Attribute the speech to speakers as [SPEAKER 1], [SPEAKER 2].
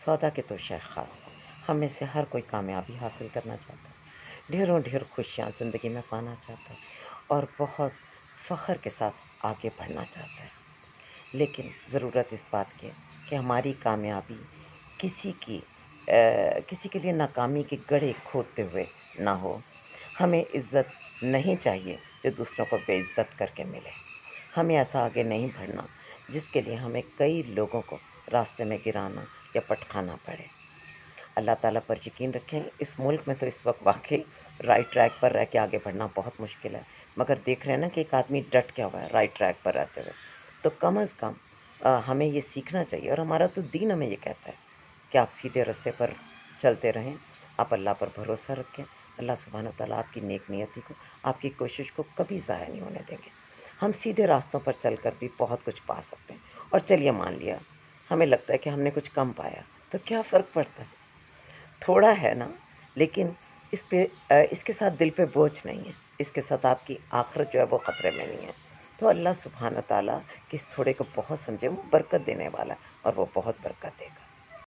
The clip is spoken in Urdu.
[SPEAKER 1] سودا کے تو شیخ خاص، ہم میں سے ہر کوئی کامیابی حاصل کرنا چاہتا ہے، ڈھیر خوشیاں زندگی میں پانا چاہتا ہے اور بہت فخر کے ساتھ آگے بڑھنا چاہتا ہے۔ لیکن ضرورت اس بات کی ہے کہ ہماری کامیابی کسی کے لیے ناکامی کے گڑھے کھودتے ہوئے نہ ہو۔ ہمیں عزت نہیں چاہیے جو دوسروں کو بے عزت کر کے ملے۔ ہمیں ایسا آگے نہیں بڑھنا جس کے لیے ہمیں کئی لوگوں کو راستے میں گرانا یا پٹکھانا پڑے۔ اللہ تعالیٰ پر یقین رکھیں، اس ملک میں تو اس وقت واقعی رائٹ ٹریک پر رہ کے آگے بڑھنا بہت مشکل ہے، مگر دیکھ رہے ہیں نا کہ ایک آدمی ڈٹ گیا ہوا ہے رائٹ ٹریک پر رہتے ہوئے، تو کم از کم ہمیں یہ سیکھنا چاہیے، اور ہمارا تو دین ہمیں یہ کہتا ہے کہ آپ سیدھے راستے پر چلتے رہیں، آپ اللہ پر بھروسہ رکھیں، اللہ سبحانہ وتعالیٰ آپ کی نیک نیتی کو، آپ کی کوشش کو کبھی ضائع نہیں ہونے دیں گے۔ ہم سیدھے راستوں پر چل کر بھی بہت کچھ پا سکتے ہیں، اور چلیے مان لیا ہمیں لگتا ہے کہ ہم نے کچھ کم پایا، تو کیا فرق پڑتا ہے؟ تھوڑا ہے نا، لیکن اس کے ساتھ دل پہ بوجھ نہیں ہے، اس کے ساتھ آپ کی آخرت جو ہے وہ خطرے میں نہیں ہے۔ تو اللہ سبحانہ تعالیٰ کہ اس تھوڑے کو بہت سمجھے، وہ برکت دینے والا ہے اور وہ بہت برکت دے گا۔